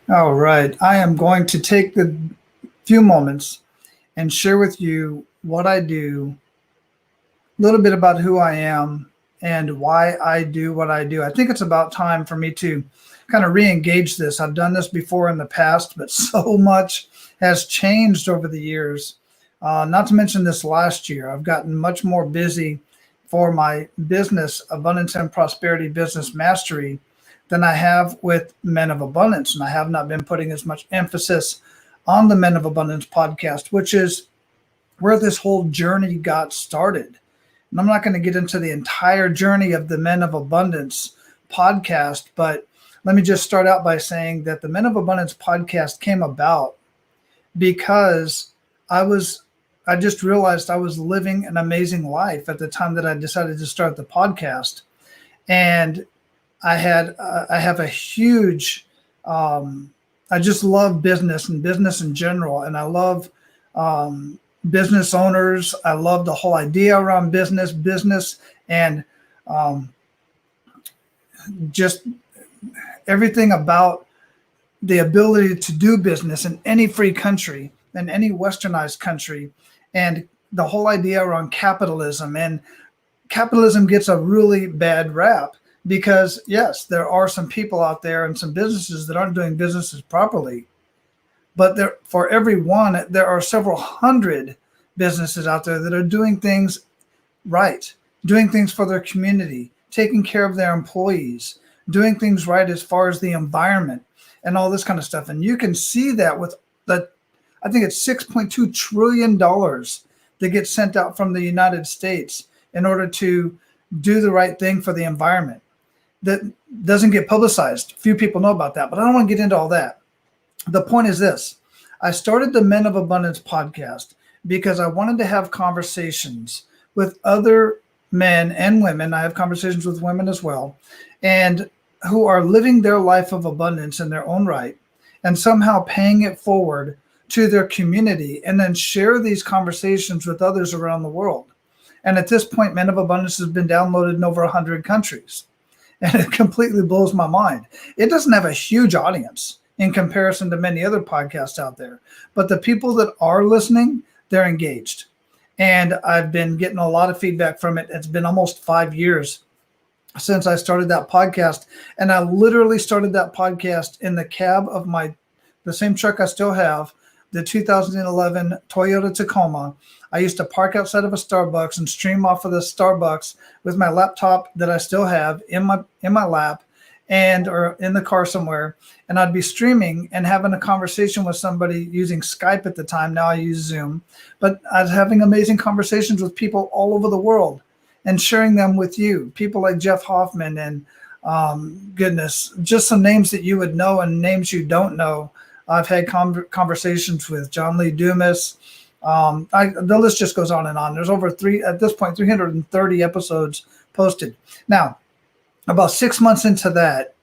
All right. I am going to take the few moments and share with you what I do, a little bit about who I am, and why I do what I do. I think it's about time for me to kind of re engage this. I've done this before in the past, but so much has changed over the years. Not to mention this last year, I've gotten much more busy for my business, Abundance and Prosperity Business Mastery, than I have with Men of Abundance. And I have not been putting as much emphasis on the Men of Abundance podcast, which is where this whole journey got started. And I'm not going to get into the entire journey of the Men of Abundance podcast, but let me just start out by saying that the Men of Abundance podcast came about because I was I just realized I was living an amazing life at the time that I decided to start the podcast. And I have a huge I just love business and business in general, and I love business owners. I love the whole idea around business, and um, just everything about the ability to do business in any free country, in any westernized country, and the whole idea around capitalism. And capitalism gets a really bad rap because, yes, there are some people out there and some businesses that aren't doing businesses properly. But there, for every one, there are several hundred businesses out there that are doing things right, doing things for their community, taking care of their employees, doing things right as far as the environment and all this kind of stuff. And you can see that with the, I think it's $6.2 trillion that gets sent out from the United States in order to do the right thing for the environment. That doesn't get publicized. Few people know about that, but I don't want to get into all that. The point is this: I started the Men of Abundance podcast because I wanted to have conversations with other men and women. I have conversations with women as well, and who are living their life of abundance in their own right and somehow paying it forward to their community, and then share these conversations with others around the world. And at this point, Men of Abundance has been downloaded in over 100 countries. And it completely blows my mind. It doesn't have a huge audience in comparison to many other podcasts out there. But the people that are listening, they're engaged. And I've been getting a lot of feedback from it. It's been almost 5 years since I started that podcast. And I literally started that podcast in the cab of the same truck I still have, the 2011 Toyota Tacoma. I used to park outside of a Starbucks and stream off of the Starbucks with my laptop that I still have in my lap, and or in the car somewhere. And I'd be streaming and having a conversation with somebody using Skype at the time. Now I use Zoom, but I was having amazing conversations with people all over the world and sharing them with you. People like Jeff Hoffman and goodness, just some names that you would know and names you don't know. I've had conversations with John Lee Dumas. The list just goes on and on. There's over 330 episodes posted. Now, about 6 months into that,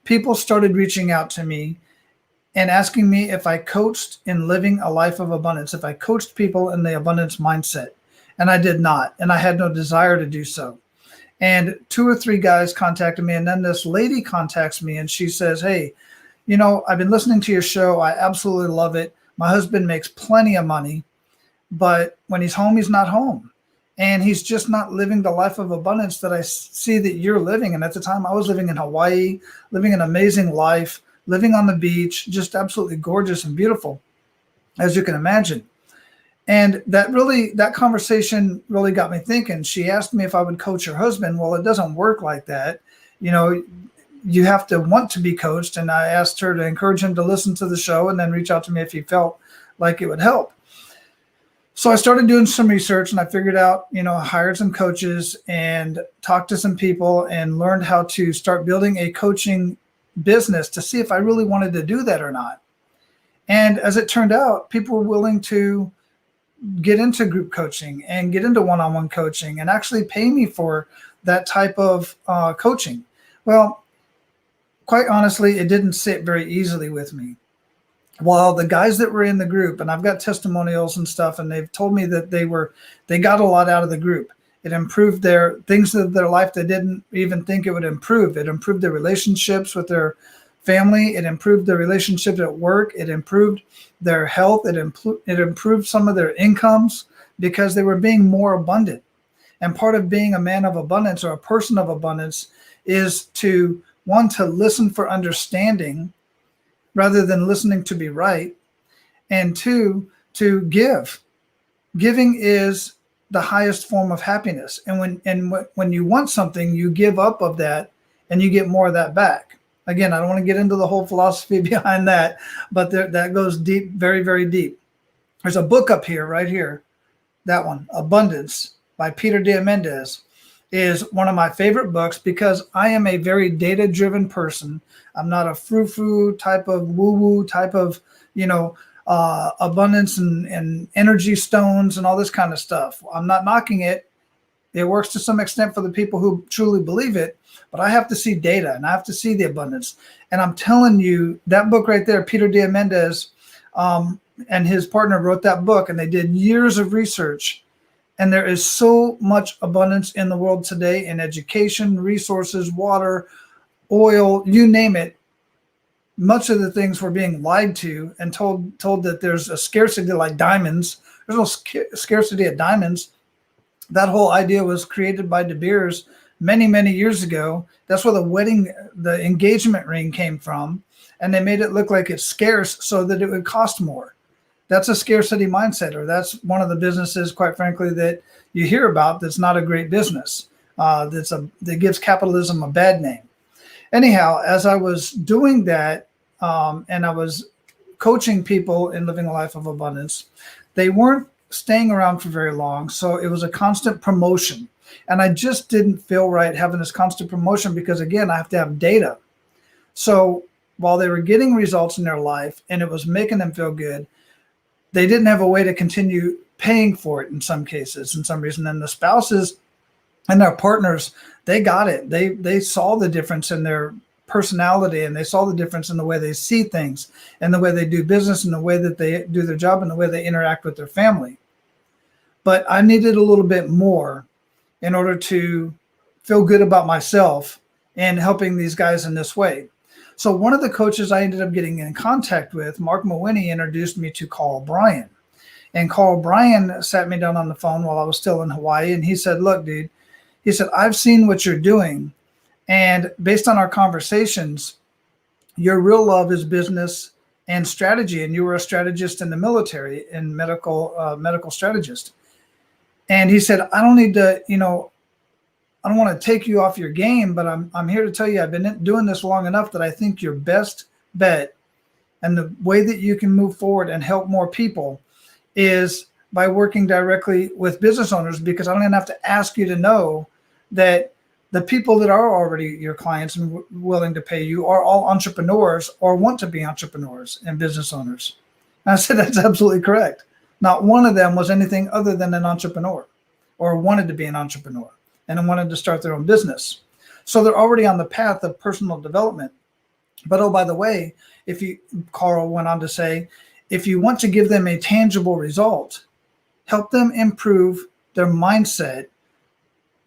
people started reaching out to me and asking me if I coached in living a life of abundance, if I coached people in the abundance mindset. And I did not. And I had no desire to do so. And 2 or 3 guys contacted me. And then this lady contacts me and she says, "Hey, I've been listening to your show. I absolutely love it. My husband makes plenty of money, but when he's home, he's not home. And he's just not living the life of abundance that I see that you're living." And at the time I was living in Hawaii, living an amazing life, living on the beach, just absolutely gorgeous and beautiful, as you can imagine. And that conversation really got me thinking. She asked me if I would coach her husband. Well, it doesn't work like that. You have to want to be coached. And I asked her to encourage him to listen to the show and then reach out to me if he felt like it would help. So I started doing some research and I figured out, I hired some coaches and talked to some people and learned how to start building a coaching business to see if I really wanted to do that or not. And as it turned out, people were willing to get into group coaching and get into one-on-one coaching and actually pay me for that type of coaching. Well, quite honestly, it didn't sit very easily with me. While the guys that were in the group, and I've got testimonials and stuff, and they've told me that they got a lot out of the group. It improved their things of their life they didn't even think it would improve. It improved their relationships with their family. It improved their relationships at work. It improved their health. It improved some of their incomes because they were being more abundant. And part of being a man of abundance or a person of abundance is to, one, to listen for understanding rather than listening to be right, and two, to give. Giving is the highest form of happiness. And when you want something, you give up of that and you get more of that back. Again, I don't want to get into the whole philosophy behind that, but that goes deep, very, very deep. There's a book up here, right here. That one, Abundance by Peter Diamandis, is one of my favorite books because I am a very data-driven person. I'm not a frou-frou type of woo-woo type of, abundance and energy stones and all this kind of stuff. I'm not knocking it. It works to some extent for the people who truly believe it, but I have to see data and I have to see the abundance. And I'm telling you, that book right there, Peter Diamandis, and his partner wrote that book, and they did years of research. And there is so much abundance in the world today in education, resources, water, oil, you name it. Much of the things we're being lied to and told that there's a scarcity like diamonds. There's no scarcity of diamonds. That whole idea was created by De Beers many, many years ago. That's where the engagement ring came from. And they made it look like it's scarce so that it would cost more. That's a scarcity mindset, or that's one of the businesses, quite frankly, that you hear about that's not a great business. That gives capitalism a bad name. Anyhow, as I was doing that, and I was coaching people in living a life of abundance, they weren't staying around for very long. So it was a constant promotion. And I just didn't feel right having this constant promotion because, again, I have to have data. So while they were getting results in their life and it was making them feel good, they didn't have a way to continue paying for it in some cases, in some reason. And the spouses and their partners, they got it. They saw the difference in their personality, and they saw the difference in the way they see things and the way they do business and the way that they do their job and the way they interact with their family. But I needed a little bit more in order to feel good about myself and helping these guys in this way. So one of the coaches I ended up getting in contact with, Mark Mawhinney, introduced me to Carl Bryan. And Carl Bryan sat me down on the phone while I was still in Hawaii. And he said, look, dude, he said, I've seen what you're doing. And based on our conversations, your real love is business and strategy. And you were a strategist in the military and medical strategist. And he said, I don't need to, I don't want to take you off your game, but I'm here to tell you I've been doing this long enough that I think your best bet and the way that you can move forward and help more people is by working directly with business owners, because I don't even have to ask you to know that the people that are already your clients and willing to pay you are all entrepreneurs or want to be entrepreneurs and business owners. And I said, that's absolutely correct. Not one of them was anything other than an entrepreneur or wanted to be an entrepreneur and wanted to start their own business. So they're already on the path of personal development. But oh, by the way, Carl went on to say, if you want to give them a tangible result, help them improve their mindset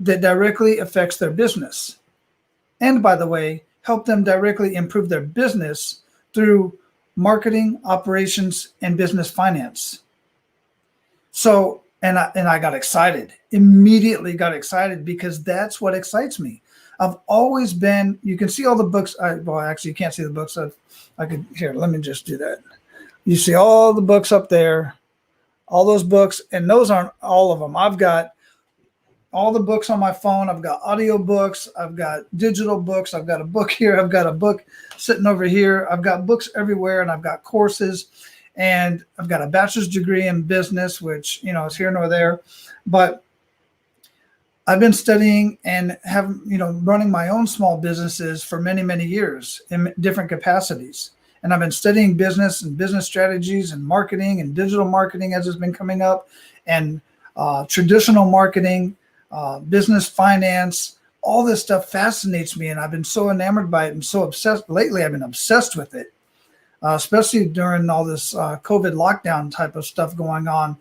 that directly affects their business. And by the way, help them directly improve their business through marketing, operations, and business finance. So, and I got excited, immediately got excited, because that's what excites me. I've always been, you can see all the books. Actually, you can't see the books. Here, let me just do that. You see all the books up there, all those books, and those aren't all of them. I've got all the books on my phone. I've got audio books. I've got digital books. I've got a book here. I've got a book sitting over here. I've got books everywhere, and I've got courses. And I've got a bachelor's degree in business, which, is here nor there. But I've been studying and running my own small businesses for many, many years in different capacities. And I've been studying business and business strategies and marketing and digital marketing as it's been coming up, and traditional marketing, business finance. All this stuff fascinates me, and I've been so enamored by it and so obsessed. Lately, I've been obsessed with it. Especially during all this COVID lockdown type of stuff going on.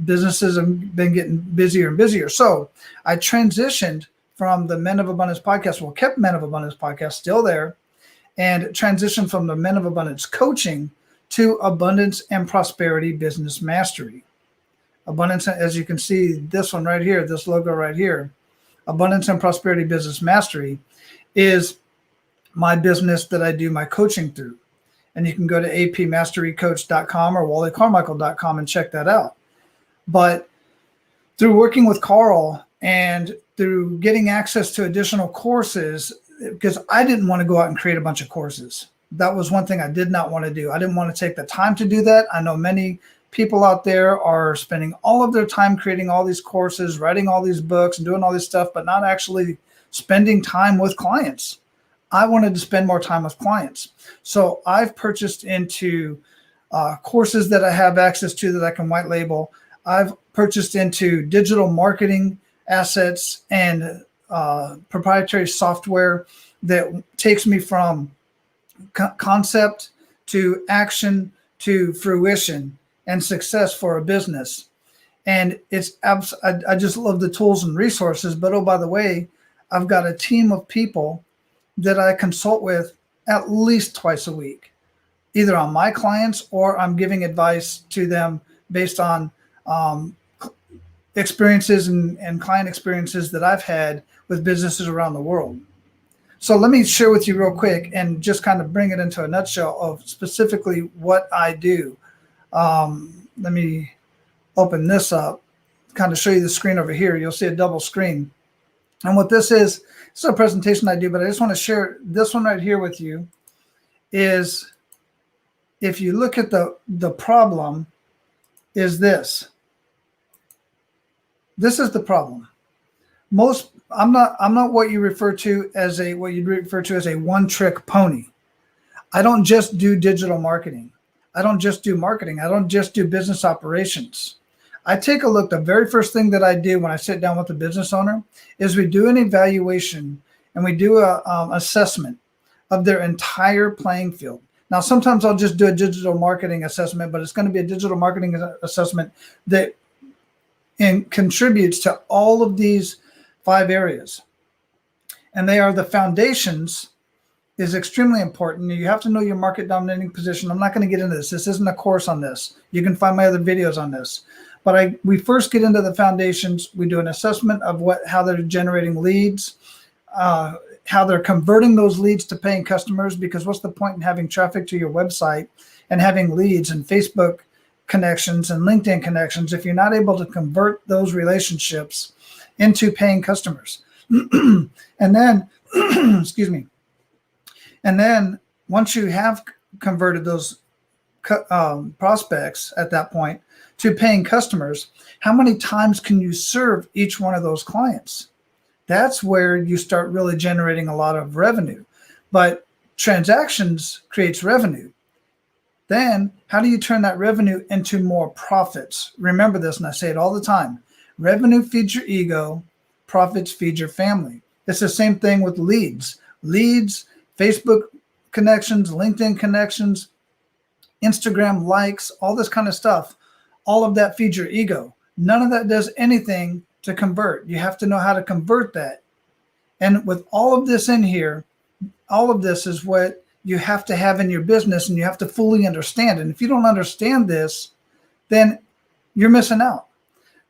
Businesses have been getting busier and busier. So I transitioned from the Men of Abundance podcast, kept Men of Abundance podcast still there, and transition from the Men of Abundance coaching to Abundance and Prosperity Business Mastery. Abundance, as you can see, this one right here, this logo right here, Abundance and Prosperity Business Mastery is my business that I do my coaching through. And you can go to apmasterycoach.com or wallycarmichael.com and check that out. But through working with Carl and through getting access to additional courses, because I didn't want to go out and create a bunch of courses. That was one thing I did not want to do. I didn't want to take the time to do that. I know many people out there are spending all of their time creating all these courses, writing all these books and doing all this stuff, but not actually spending time with clients. I wanted to spend more time with clients. So I've purchased into courses that I have access to that I can white label. I've purchased into digital marketing assets and proprietary software that takes me from concept to action to fruition and success for a business. And I just love the tools and resources. But oh, by the way, I've got a team of people that I consult with at least twice a week, either on my clients or I'm giving advice to them based on experiences and client experiences that I've had with businesses around the world. So let me share with you real quick and just kind of bring it into a nutshell of specifically what I do. Let me open this up, kind of show you the screen over here. You'll see a double screen. And what this is a presentation I do, but I just want to share this one right here with you. Is if you look at the problem, is this. This is the problem. I'm not what you refer to as a one-trick pony. I don't just do digital marketing. I don't just do marketing. I don't just do business operations. I take a look. The very first thing that I do when I sit down with a business owner is we do an evaluation and we do a assessment of their entire playing field. Now, sometimes I'll just do a digital marketing assessment, but it's going to be a digital marketing assessment that contributes to all of these 5 areas. And they are the foundations is extremely important. You have to know your market dominating position. I'm not going to get into this. This isn't a course on this. You can find my other videos on this. But we first get into the foundations. We do an assessment of how they're generating leads, how they're converting those leads to paying customers, because what's the point in having traffic to your website and having leads and Facebook connections and LinkedIn connections if you're not able to convert those relationships into paying customers? And then, excuse me. And then once you have converted those prospects at that point to paying customers, how many times can you serve each one of those clients? That's where you start really generating a lot of revenue. But transactions creates revenue. Then how do you turn that revenue into more profits? Remember this, and I say it all the time. Revenue feeds your ego, profits feed your family. It's the same thing with leads. Leads, Facebook connections, LinkedIn connections, Instagram likes, all this kind of stuff. All of that feeds your ego. None of that does anything to convert. You have to know how to convert that. And with all of this in here, all of this is what you have to have in your business, and you have to fully understand. And if you don't understand this, then you're missing out.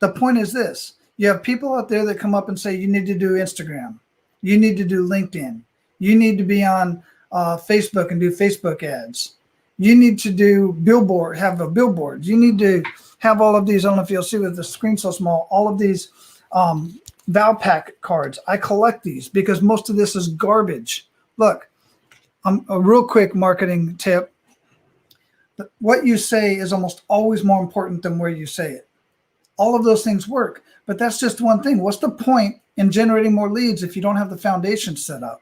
The point is this. You have people out there that come up and say, you need to do Instagram. You need to do LinkedIn. You need to be on Facebook and do Facebook ads. You need to do have a billboard. You need to have all of these. I don't know if you'll see with the screen so small, all of these Valpak cards. I collect these because most of this is garbage. Look, a real quick marketing tip. What you say is almost always more important than where you say it. All of those things work, but that's just one thing. What's the point in generating more leads if you don't have the foundation set up?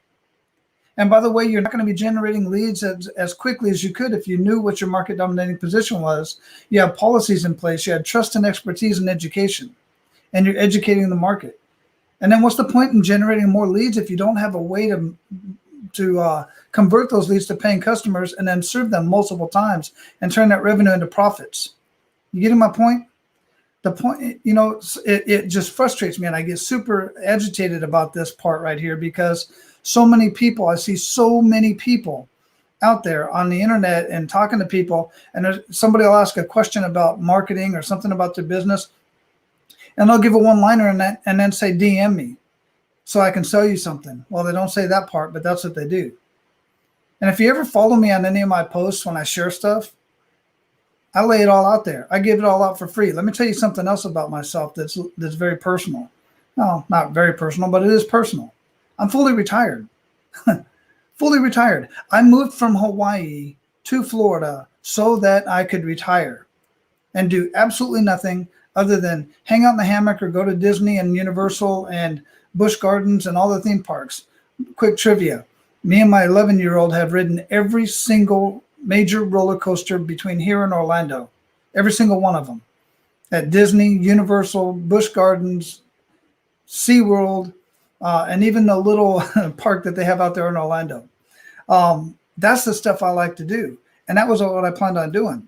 And by the way, you're not going to be generating leads as quickly as you could if you knew what your market dominating position was. You have policies in place. You had trust and expertise and education, and you're educating the market. And then what's the point in generating more leads if you don't have a way to convert those leads to paying customers and then serve them multiple times and turn that revenue into profits? You getting my point? The point, it just frustrates me, and I get super agitated about this part right here because so many people. I see so many people out there on the internet and talking to people, and somebody will ask a question about marketing or something about their business, and they'll give a one-liner and then say, DM me so I can sell you something. Well, they don't say that part, but that's what they do. And if you ever follow me on any of my posts when I share stuff, I lay it all out there. I give it all out for free. Let me tell you something else about myself that's very personal. No, not very personal, but it is personal. I'm fully retired. Fully retired. I moved from Hawaii to Florida so that I could retire and do absolutely nothing other than hang out in the hammock or go to Disney and Universal and Busch Gardens and all the theme parks. Quick trivia. Me and my 11-year-old have ridden every single major roller coaster between here and Orlando. Every single one of them. At Disney, Universal, Busch Gardens, SeaWorld, and even the little park that they have out there in Orlando. That's the stuff I like to do. And that was what I planned on doing.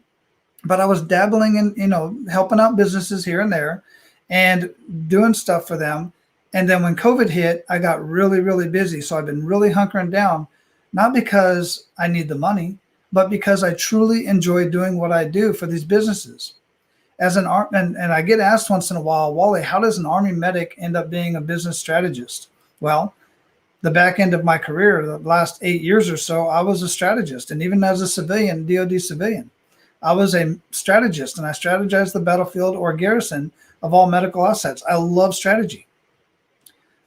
But I was dabbling in, helping out businesses here and there and doing stuff for them. And then when COVID hit, I got really, really busy. So I've been really hunkering down, not because I need the money, but because I truly enjoy doing what I do for these businesses. And I get asked once in a while, Wally, how does an Army medic end up being a business strategist? Well, the back end of my career, the last 8 years or so, I was a strategist. And even as a civilian, DoD civilian, I was a strategist, and I strategized the battlefield or garrison of all medical assets. I love strategy.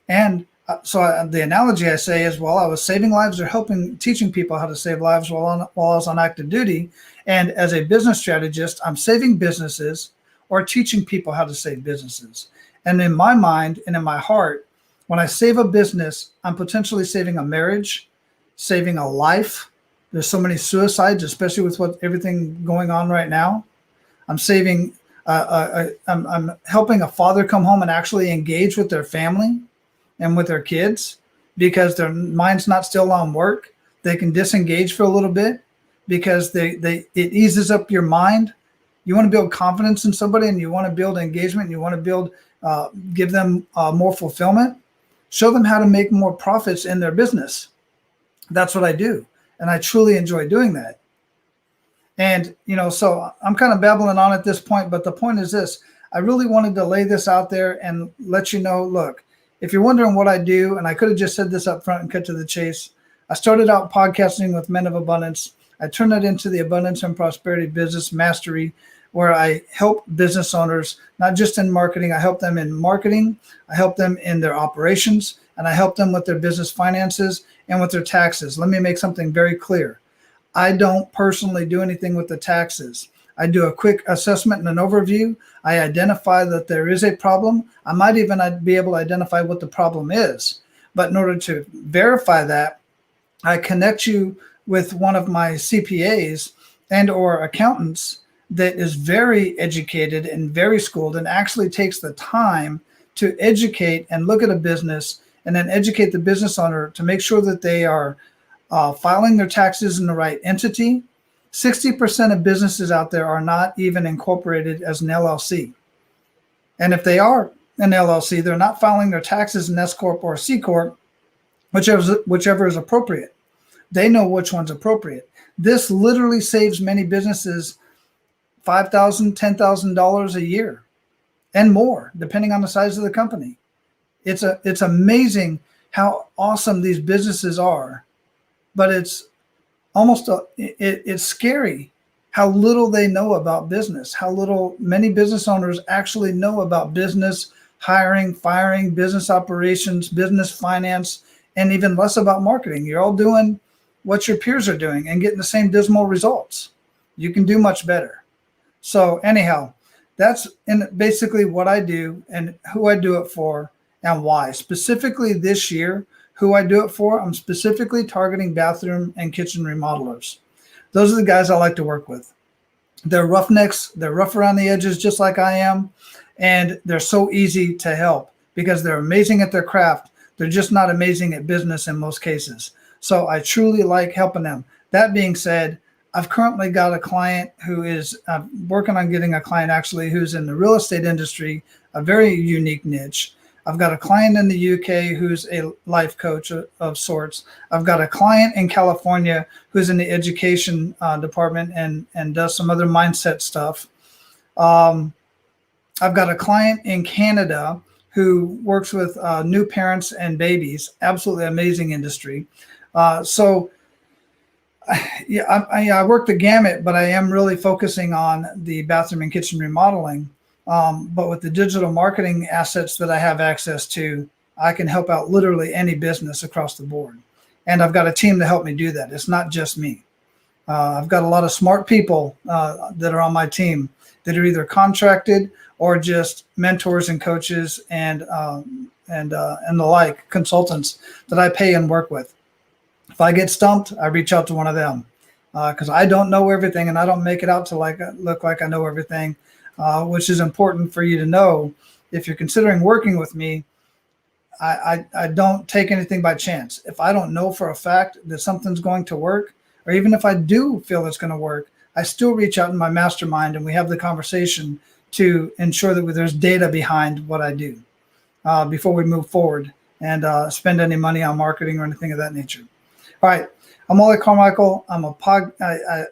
And so the analogy I say is, well, I was saving lives or teaching people how to save lives while I was on active duty. And as a business strategist, I'm saving businesses or teaching people how to save businesses. And in my mind and in my heart, when I save a business, I'm potentially saving a marriage, saving a life. There's so many suicides, especially with everything going on right now. I'm saving, I'm helping a father come home and actually engage with their family and with their kids because their mind's not still on work. They can disengage for a little bit because it eases up your mind. You want to build confidence in somebody, and you want to build engagement, and you want to give them more fulfillment. Show them how to make more profits in their business. That's what I do. And I truly enjoy doing that. And, so I'm kind of babbling on at this point, but the point is this. I really wanted to lay this out there and let you know, look, if you're wondering what I do, and I could have just said this up front and cut to the chase, I started out podcasting with Men of Abundance. I turned that into the Abundance and Prosperity Business Mastery, where I help business owners, not just in marketing. I help them in marketing. I help them in their operations, and I help them with their business finances and with their taxes. Let me make something very clear. I don't personally do anything with the taxes. I do a quick assessment and an overview. I identify that there is a problem. I might even be able to identify what the problem is. But in order to verify that, I connect you with one of my CPAs and or accountants that is very educated and very schooled and actually takes the time to educate and look at a business and then educate the business owner to make sure that they are filing their taxes in the right entity. 60% of businesses out there are not even incorporated as an LLC. And if they are an LLC, they're not filing their taxes in S Corp or C Corp, whichever is appropriate. They know which one's appropriate. This literally saves many businesses $5,000, $10,000 a year and more, depending on the size of the company. It's amazing how awesome these businesses are, but it's it's scary how little they know about business, how little many business owners actually know about business, hiring, firing, business operations, business finance, and even less about marketing. You're all doing what your peers are doing and getting the same dismal results. You can do much better. So anyhow, that's basically what I do and who I do it for and why. Specifically this year, who I do it for, I'm specifically targeting bathroom and kitchen remodelers. Those are the guys I like to work with. They're roughnecks. They're rough around the edges, just like I am. And they're so easy to help because they're amazing at their craft. They're just not amazing at business in most cases. So I truly like helping them. That being said, I've currently got a client who is working on getting a client actually who's in the real estate industry, a very unique niche. I've got a client in the UK who's a life coach of sorts. I've got a client in California who's in the education department and does some other mindset stuff. I've got a client in Canada who works with new parents and babies. Absolutely amazing industry. So yeah, I work the gamut, but I am really focusing on the bathroom and kitchen remodeling. But with the digital marketing assets that I have access to, I can help out literally any business across the board. And I've got a team to help me do that. It's not just me. I've got a lot of smart people that are on my team that are either contracted or just mentors and coaches and the like, consultants that I pay and work with. If I get stumped, I reach out to one of them because I don't know everything, and I don't make it out to look like I know everything, which is important for you to know. If you're considering working with me, I don't take anything by chance. If I don't know for a fact that something's going to work, or even if I do feel it's going to work, I still reach out in my mastermind and we have the conversation to ensure that there's data behind what I do before we move forward and spend any money on marketing or anything of that nature. All right, I'm Wally Carmichael. I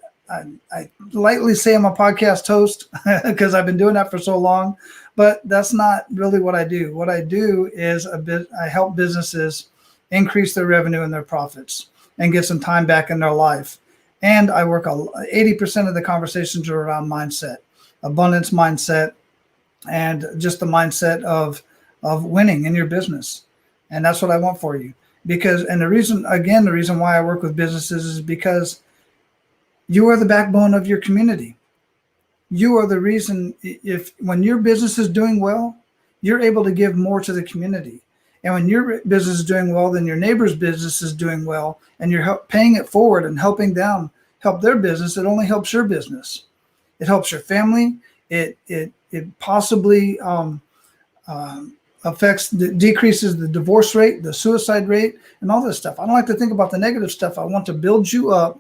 lightly say I'm a podcast host because I've been doing that for so long, but that's not really what I do. What I do is I help businesses increase their revenue and their profits and get some time back in their life. And I work 80% of the conversations are around mindset, abundance mindset, and just the mindset of winning in your business. And that's what I want for you. The reason why I work with businesses is because you are the backbone of your community. You are the reason when your business is doing well, you're able to give more to the community. And when your business is doing well, then your neighbor's business is doing well, and you're paying it forward and helping them help their business. It only helps your business. It helps your family. It possibly decreases the divorce rate, the suicide rate, and all this stuff. I don't like to think about the negative stuff. I want to build you up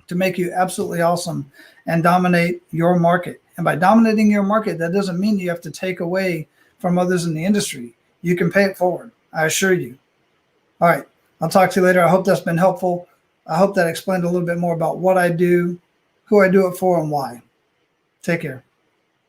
to make you absolutely awesome and dominate your market. And by dominating your market, that doesn't mean you have to take away from others in the industry. You can pay it forward, I assure you. All right, I'll talk to you later. I hope that's been helpful. I hope that explained a little bit more about what I do, who I do it for, and why. Take care.